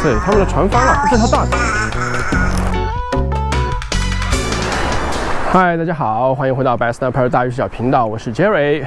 塞，他们的船翻了，这条大的。嗨，大家好，欢迎回到 Best Snapper 大鱼视角频道，我是 Jerry。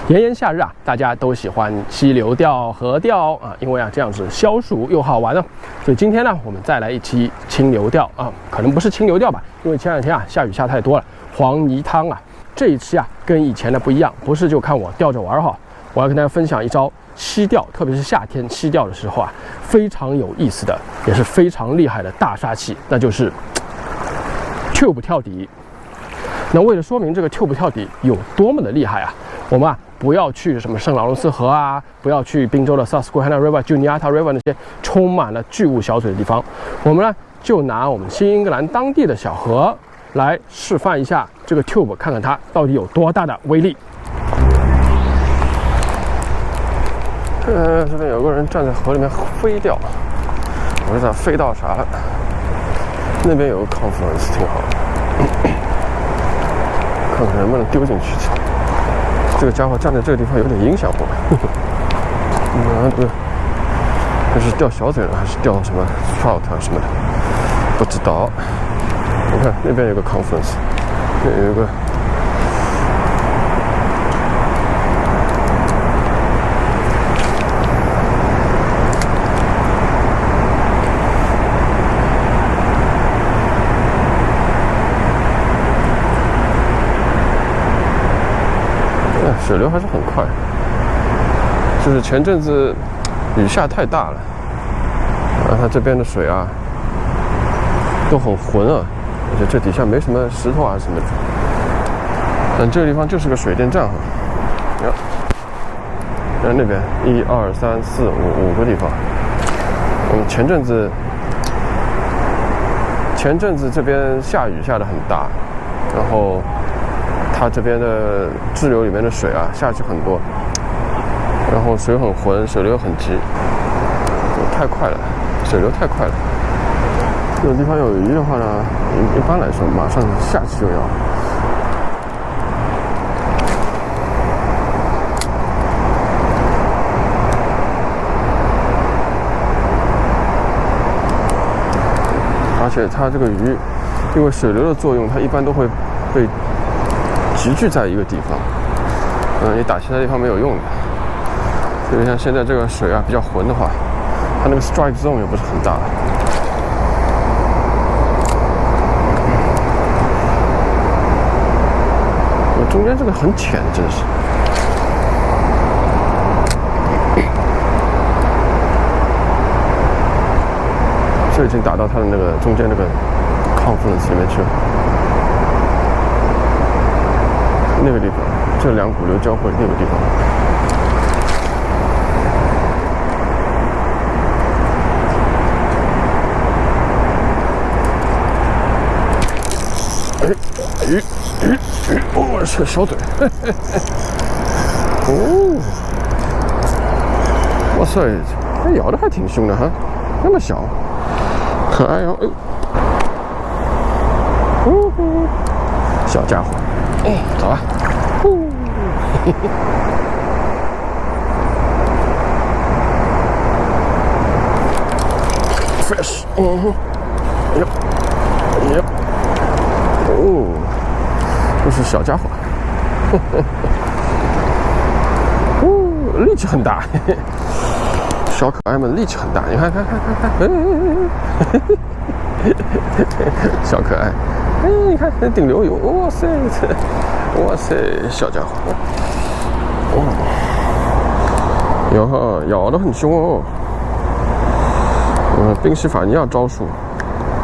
炎炎夏日啊，大家都喜欢溪流钓、河钓啊，因为啊这样子消暑又好玩呢。所以今天呢，我们再来一期清流钓啊，可能不是清流钓吧，因为前两天啊下雨下太多了，黄泥汤啊。这一期啊跟以前的不一样，不是就看我钓着玩哈，我要跟大家分享一招溪钓，特别是夏天溪钓的时候啊，非常有意思的，也是非常厉害的大杀器，那就是 tube 跳底。那为了说明这个 tube 跳底有多么的厉害啊，我们啊不要去什么圣劳伦斯河啊，不要去宾州的 Susquehanna River、Juniata River 那些充满了巨物小嘴的地方，我们呢就拿我们新英格兰当地的小河来示范一下这个 tube， 看看它到底有多大的威力。这边有个人站在河里面飞钓，我不知道飞到啥了。那边有个 confluence 挺好的，看看能不能丢进去。这个家伙站在这个地方有点影响我。这是钓小嘴呢，还是钓什么 trout 啊什么的？不知道。你看那边有个 confluence， 那有一个。水流还是很快，就是前阵子雨下太大了，它这边的水啊都很浑啊，而且这底下没什么石头啊什么的。但这个地方就是个水电站哈，那边1、2、3、4、5个地方。前阵子这边下雨下得很大，然后它这边的支流里面的水啊下去很多，然后水很浑，水流很急，太快了，水流太快了。这种地方有鱼的话呢，一般来说马上下去就要。而且它这个鱼，因为水流的作用，它一般都会被集聚在一个地方，你打其他地方没有用的。所以像现在这个水啊比较浑的话，它那个 strike zone 也不是很大。中间这个很浅，真是。这已经打到它的那个中间那个 confluence 里面去了。那个地方，这两股流交汇那个地方。鱼，哦，是个小嘴，哦，哇塞，它咬的还挺凶的哈，那么小，可爱哦，小家伙。走啊！Fish， 哦，这是小家伙，力气很大，小可爱们力气很大，你看，小可爱，你看顶流游，哇塞！哇塞，小家伙！咬得很凶哦。宾夕法尼亚招数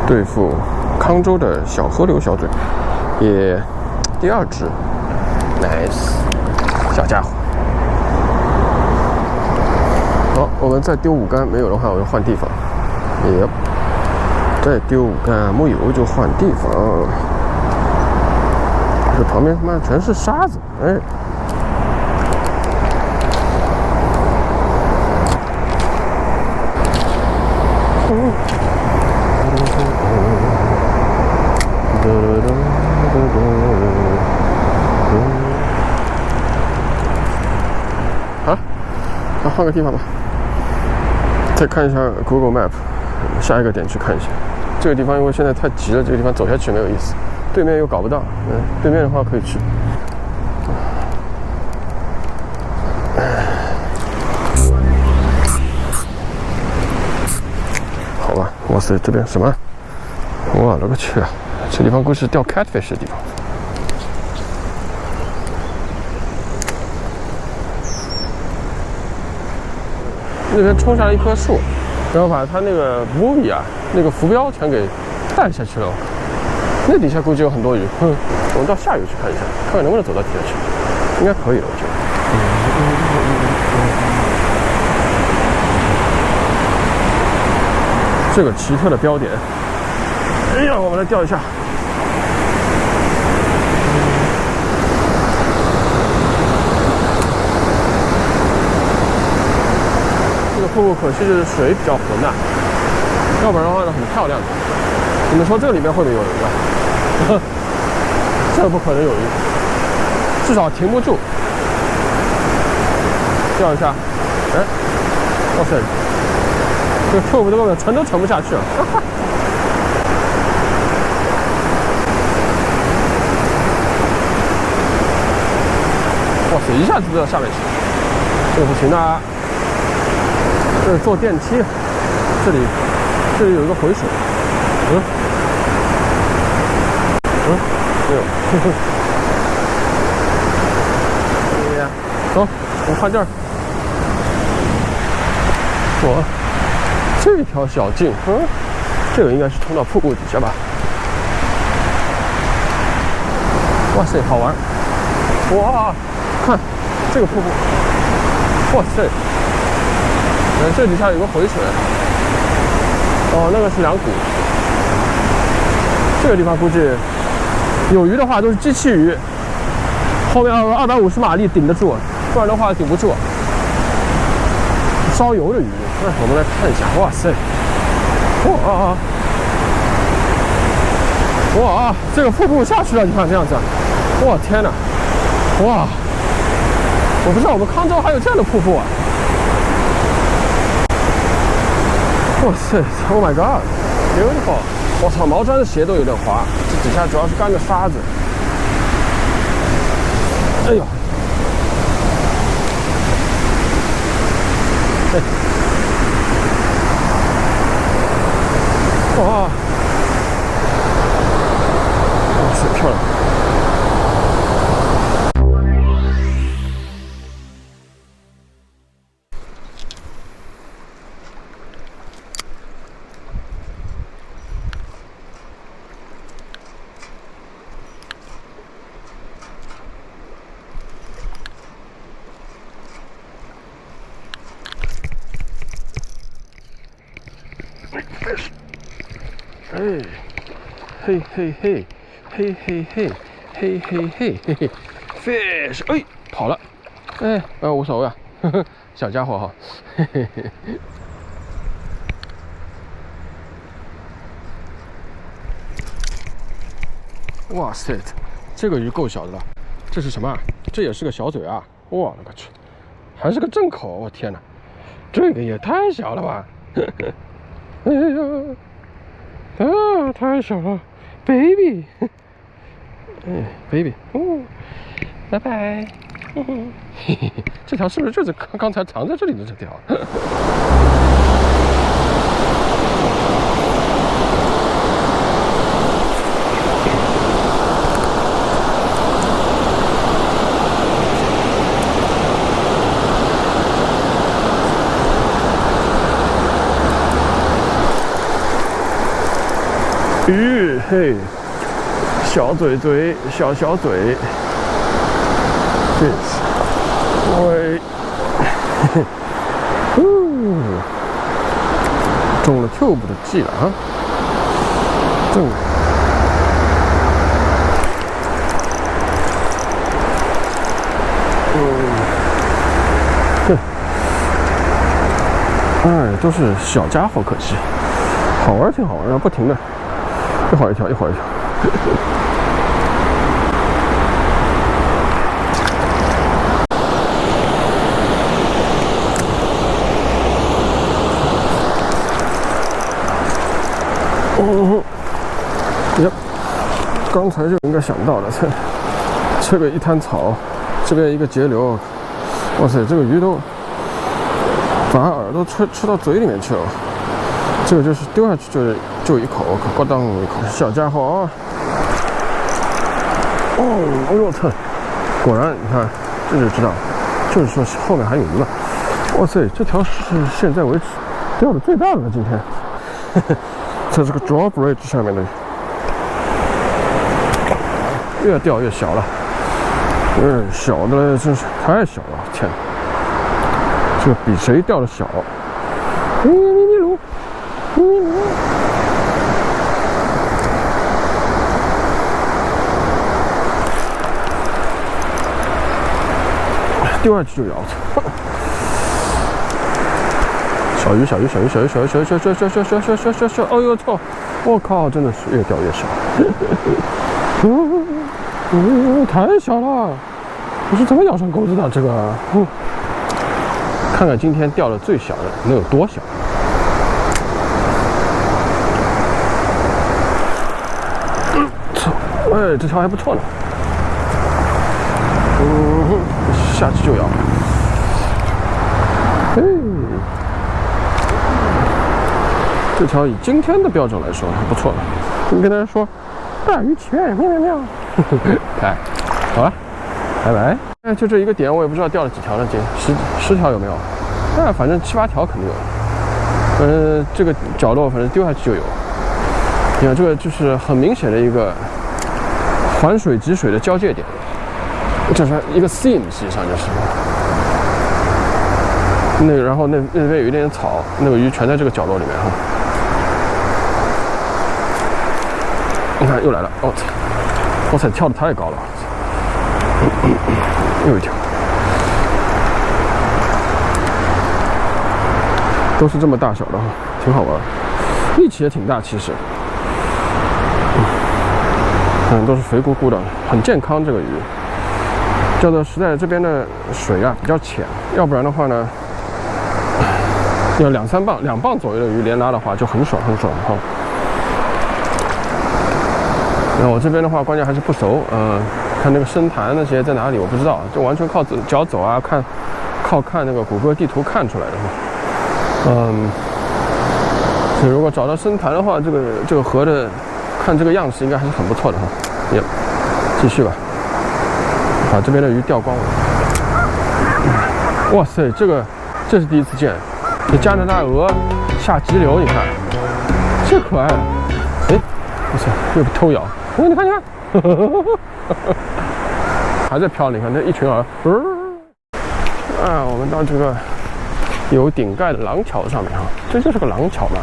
对付康州的小河流小嘴，也第二只 ，nice 小家伙。好，我们再丢5竿，没有的话我就换地方。再丢5竿，没有就换地方。这旁边他妈全是沙子，哎。好，那换个地方吧。再看一下 Google Map， 下一个点去看一下。这个地方因为现在太急了，这个地方走下去没有意思，对面又搞不到。对面的话可以去。好吧，哇塞，这边什么？我勒个去啊！这地方估计是钓 catfish 的地方。那边冲下来一棵树，然后把他那个 movie 啊，那个浮标全给带下去了。那底下估计有很多鱼。我们到下游去看一下，看看能不能走到底下去。应该可以的，我觉得。这个奇特的标点，哎呀，我们来钓一下。这个瀑布可惜是水比较浑呐，要不然的话呢很漂亮的。你们说这里面会不会有鱼啊？这不可能有鱼，至少停不住。钓一下，哎，哇塞！这个 tube 这个沉都沉不下去了。哇塞，一下子就到下面去，这个不行的。这是坐电梯，这里有一个回水，没有，哎呀，走，我们换地儿。这条小径，这个应该是通到瀑布底下吧？哇塞，好玩！哇，看这个瀑布，哇塞！这底下有个回水，那个是两股。这个地方估计有鱼的话都是机器鱼，后面要250马力顶得住，不然的话顶不住。烧油的鱼，我们来看一下，哇塞，哇，这个瀑布下去了，你看这样子，哇天哪，哇，我不知道我们康州还有这样的瀑布啊，哇塞 ，Oh my God， beautiful， 我操，毛毡的鞋都有点滑，这底下主要是干的沙子，哎呦。哇！哇塞，漂亮！哎，嘿嘿嘿，嘿嘿嘿，嘿嘿嘿嘿嘿 ，fish， 哎，跑了，哎，无所谓啊，呵呵，小家伙哈，嘿嘿嘿。哇塞，这个鱼够小的了，这是什么？这也是个小嘴啊！我勒个去，还是个正口！我天哪，这个也太小了吧！哎呀！啊，太小了 ，baby， 哎 ，baby， 拜拜，嘿嘿，这条是不是就是刚才藏在这里的这条？鱼嘿，小嘴嘴，小嘴 ，fish， 喂，中了 tube 的计了啊！中了。哎，都是小家伙，可惜，好玩挺好玩的，不停的。一会儿一条，一会儿一条。刚才就应该想到了，这个一滩草，这边一个截流，哇塞，这个鱼都把耳朵吃到嘴里面去了。这个就是丢下去就一口，可咣当一口，小家伙啊！哦，哎呦操！果然，你看，这就知道，就是说后面还有鱼了。哇塞，这条是现在为止钓的最大的了，今天。这是个 drawbridge 上面的，越钓越小了。小的嘞，真是太小了，天！这个比谁钓的小。咪噜，咪噜。丢下去就咬。小鱼！哎呦操！我靠，真的是越钓越小。太小了！我是怎么咬上钩子的？这个，看看今天钓的最小的能有多小？操！哎，这条还不错呢。下去就咬。嘿，这条以今天的标准来说还不错了。你跟大家说，大鱼起源，喵喵喵。来，好了，拜拜。哎，就这一个点，我也不知道钓了几条了，十条有没有？反正7、8条肯定有。这个角落反正丢下去就有。你看，这个就是很明显的一个环水集水的交界点。这是一个 seam， 实际上就是然后那边有一点草，那个鱼全在这个角落里面哈。你看又来了，我操！哇塞，跳得太高了，又一条，都是这么大小的哈，挺好玩，力气也挺大，其实，都是肥鼓鼓的，很健康这个鱼。叫做实在这边的水啊比较浅，要不然的话呢，要2、3磅、2磅左右的鱼连拉的话就很爽哈。那我这边的话，关键还是不熟，看那个深潭那些在哪里我不知道，就完全靠脚走啊，靠看那个谷歌地图看出来的嘛。所以如果找到深潭的话，这个河的看这个样式应该还是很不错的哈。也继续吧。把这边的鱼钓光了。哇塞，这是第一次见，这加拿大鹅下急流，你看，这可爱了。哎，哇塞，又被偷咬。你看，还在飘，你看那一群饵。我们到这个有顶盖的廊桥上面哈，这就是个廊桥嘛。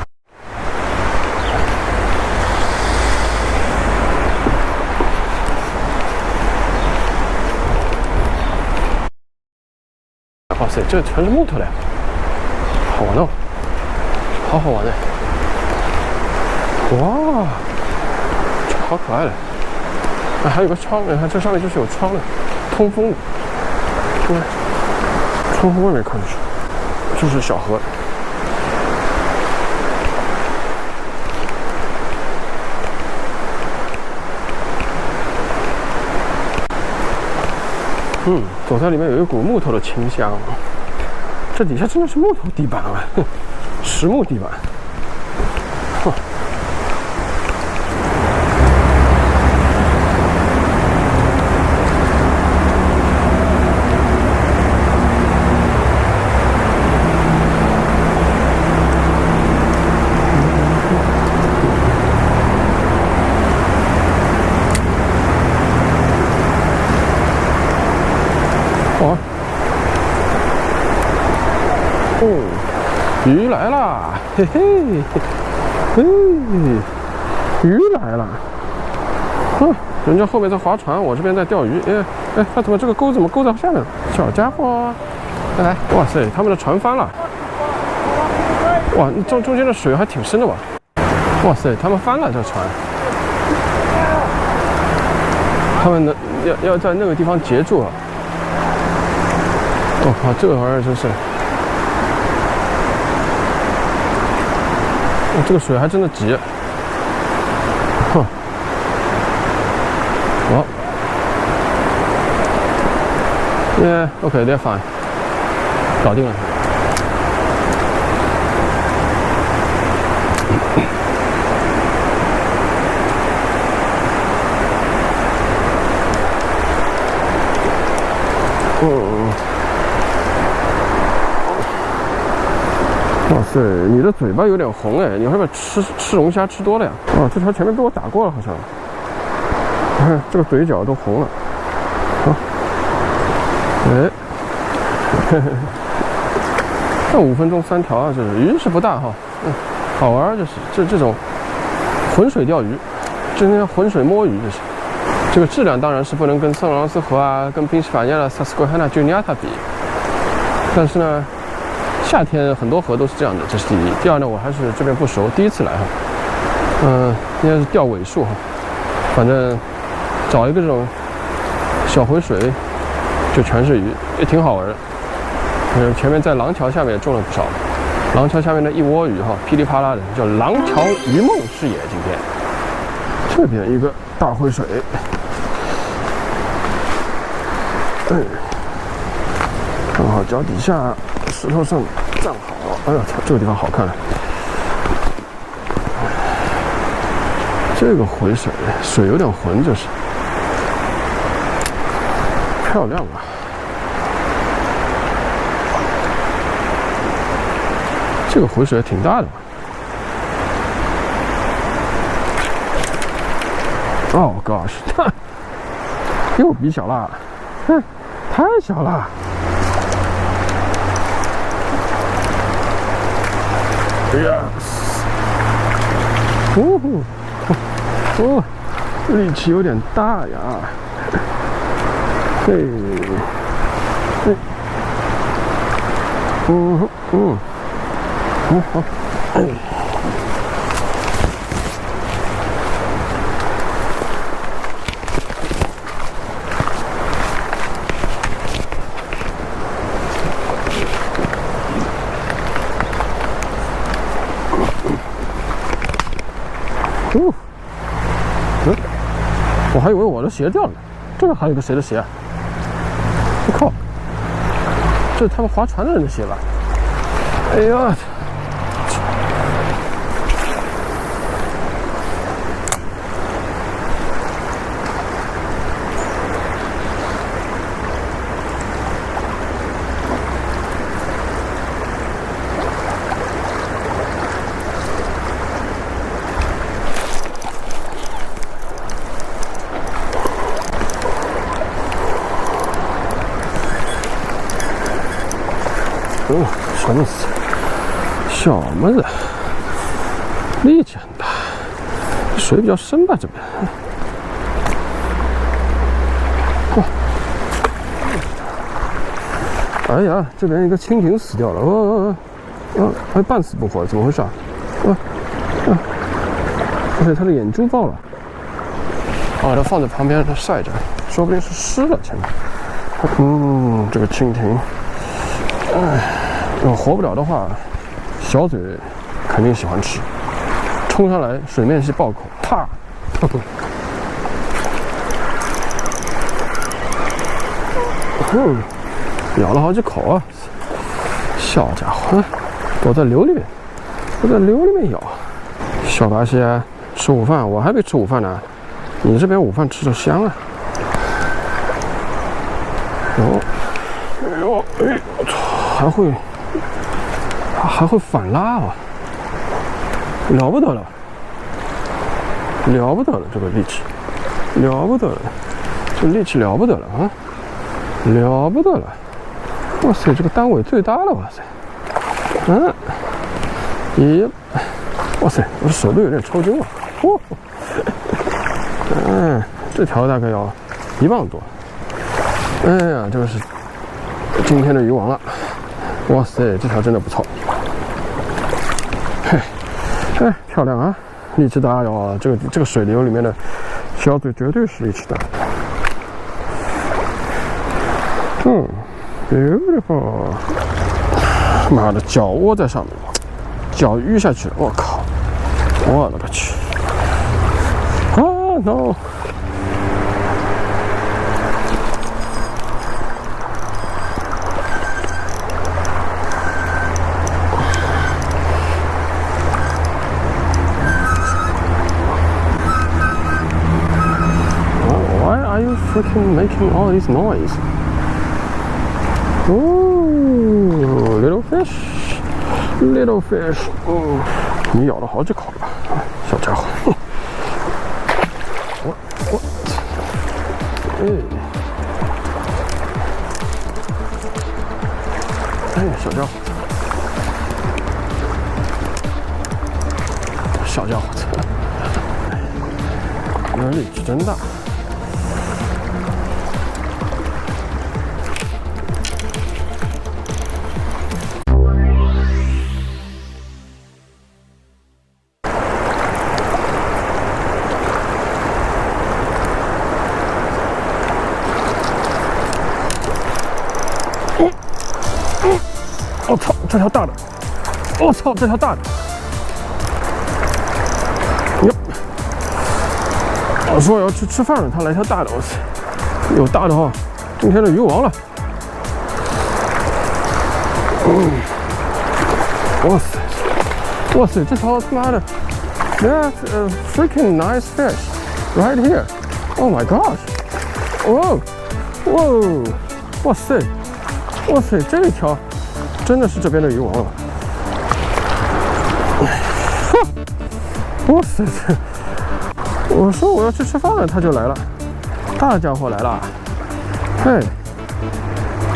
哇塞，这全是木头的，好玩哦，好玩的。哇，这好可爱的。还有个窗，你看这上面就是有窗的，通风的。对，窗户外面看出去就是小河。走在里面有一股木头的清香，这底下真的是木头地板啊，实木地板。鱼来了，嘿嘿，鱼来了，人家后面在划船，我这边在钓鱼。他怎么这个钩怎么勾到下面了？小家伙，来，哇塞，他们的船翻了，哇，中间的水还挺深的吧？哇塞，他们翻了这船，他们要在那个地方截住了。我靠，这个玩意儿真是。这个水还真的急， Yeah, okay, they're fine. 搞定了。哇塞，你的嘴巴有点红哎，你会不会吃龙虾吃多了呀？哦，这条前面被我打过了，好像。你看这个嘴角都红了。好，哎，那5分钟3条啊，这是鱼是不大哈，好玩就是这种浑水钓鱼，真的浑水摸鱼，这个质量当然是不能跟圣劳伦斯河啊、跟宾夕法尼亚的萨斯科汉纳郡尼亚塔比，但是呢，夏天很多河都是这样的，这是第一。第二呢，我还是这边不熟，第一次来哈，应该是钓尾数哈，反正找一个这种小回水，就全是鱼，也挺好玩的。前面在廊桥下面也种了不少，廊桥下面的一窝鱼哈，噼里啪啦的，叫廊桥鱼梦视野。今天这边一个大回水，正好脚底下石头上站好。哎呀，这个地方好看了。这个回水，水有点浑，就是漂亮啊！这个回水挺大的嘛。Oh gosh， 又比小了，太小了。哎呀，力气有点大呀。嘿，好，我还以为我的鞋掉了，这个还有个谁的鞋啊？我靠，这是他们划船的人的鞋吧？哎呀！什么小妹子，力气很大，水比较深吧这边。哎呀，这边一个蜻蜓死掉了，还半死不活，怎么回事啊？而且它的眼珠爆了，把它放在旁边，它晒着，说不定是湿了前面。这个蜻蜓，活不了的话，小嘴肯定喜欢吃，冲上来水面系爆口，啪！咬了好几口啊！小家伙，躲在流里面，咬。小巴西吃午饭，我还没吃午饭呢，你这边午饭吃着香啊！还会反拉啊！了不得了，这个力气，了不得了，这力气了不得了啊！了不得了！哇塞，这个单尾最大了！哇塞，哇塞，我的手都有点抽筋了。这条大概要1磅多。哎呀，这个是今天的鱼王了。哇塞，这条真的不错。漂亮啊，力气大哟！这个水流里面的小嘴绝对是力气大。beautiful。妈的，脚窝在上面，脚淤下去了，我靠！我勒个去！啊 no！ freaking making all this noise? Oh, little fish, little fish. 哦，你咬了好几口了吧，小家伙。我，哎，小家伙，小家伙，那力气真大。我操，这条大的！我操，这条大的！哟，我说我要去吃饭了，他来条大的，我操，有大的哈，今天的鱼王了。哇塞，哇塞，这条他妈的 ，That's a freaking nice fish right here. Oh my gosh! 哇，哇，哇塞，哇塞，这一条。真的是这边的鱼王了！哇塞！我说我要去吃饭了，他就来了，大家伙来了！嘿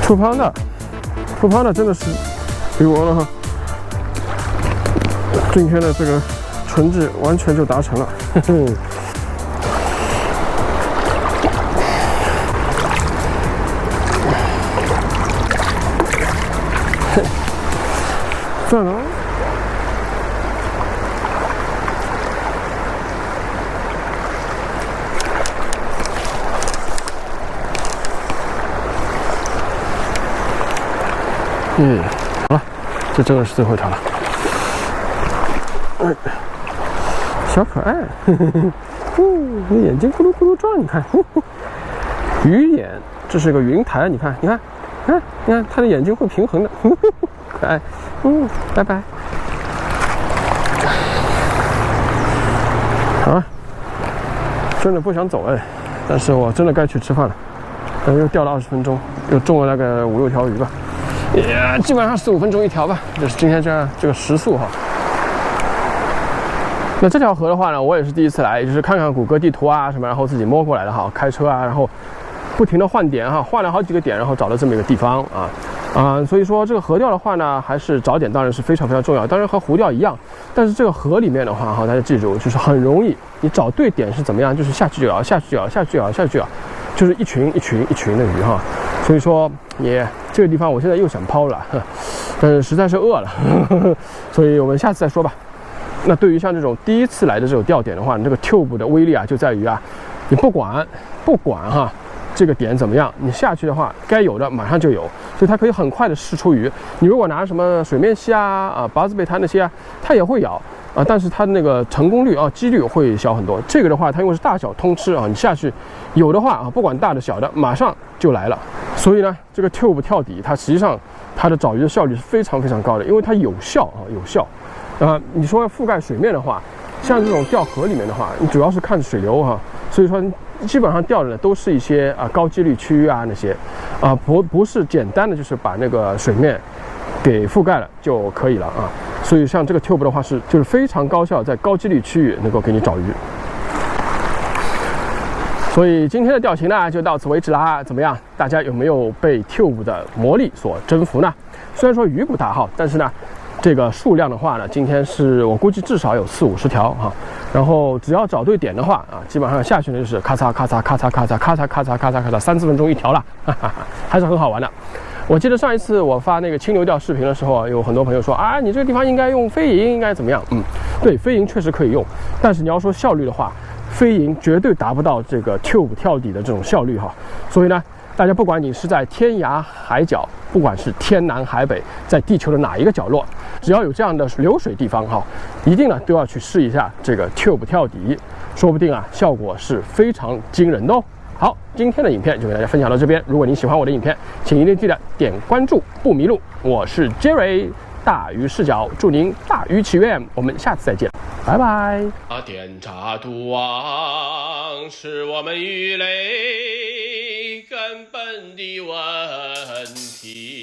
，2 pounder，2 pounder真的是鱼王了哈！今天的这个成绩完全就达成了，嘿嘿。算了，好了，这真的是最后一条了。哎，小可爱，你眼睛咕噜咕噜转，你看，鱼眼，这是个云台，你看，你看，你看，它的眼睛会平衡的。可爱，拜拜。啊，真的不想走哎，但是我真的该去吃饭了。又钓了20分钟，又中了大概5、6条鱼吧，基本上4、5分钟一条吧，就是今天这个时速哈。那这条河的话呢，我也是第一次来，也就是看看谷歌地图啊什么，然后自己摸过来的哈，开车啊，然后不停的换点哈，换了好几个点，然后找到这么一个地方啊。所以说这个河钓的话呢，还是找点当然是非常非常重要，当然和湖钓一样，但是这个河里面的话哈，大家记住就是很容易，你找对点是怎么样，就是下去就咬，下去就咬，下去就咬，下去就咬，就是一群的鱼哈。所以说这个地方我现在又想抛了，但是实在是饿了，所以我们下次再说吧。那对于像这种第一次来的这种钓点的话，你这个 tube 的威力啊，就在于啊，你不管哈。这个点怎么样？你下去的话，该有的马上就有，所以它可以很快的释出鱼。你如果拿什么水面虾啊、八字贝滩那些啊，它也会咬啊，但是它的那个成功率啊、几率会小很多。这个的话，它因为是大小通吃啊，你下去有的话啊，不管大的小的，马上就来了。所以呢，这个 tube 跳底，它实际上它的找鱼的效率是非常非常高的，因为它有效啊，有效。你说覆盖水面的话，像这种钓河里面的话，你主要是看水流哈，所以说基本上钓的都是一些高几率区域啊那些，不是简单的就是把那个水面给覆盖了就可以了啊。所以像这个 tube 的话就是非常高效，在高几率区域能够给你找鱼。所以今天的钓情呢就到此为止啦。怎么样？大家有没有被 tube 的魔力所征服呢？虽然说鱼不大哈，但是呢，这个数量的话呢，今天是我估计至少有40、50条哈。然后只要找对点的话啊，基本上下去呢就是咔嚓咔嚓咔嚓咔嚓咔嚓咔嚓咔嚓咔嚓，3、4分钟一条了，还是很好玩的。我记得上一次我发那个清流钓视频的时候啊，有很多朋友说啊，你这个地方应该用飞蝇，应该怎么样？对，飞蝇确实可以用，但是你要说效率的话，飞蝇绝对达不到这个 tube 跳底的这种效率哈。所以呢，大家不管你是在天涯海角，不管是天南海北，在地球的哪一个角落，只要有这样的流水地方哈，一定呢都要去试一下这个 tube 跳底，说不定啊效果是非常惊人的哦。好，今天的影片就给大家分享到这边。如果您喜欢我的影片，请一定记得点关注，不迷路。我是 Jerry，大鱼视角，祝您大鱼祈愿。我们下次再见，拜拜。电查图网是我们鱼类根本的问题。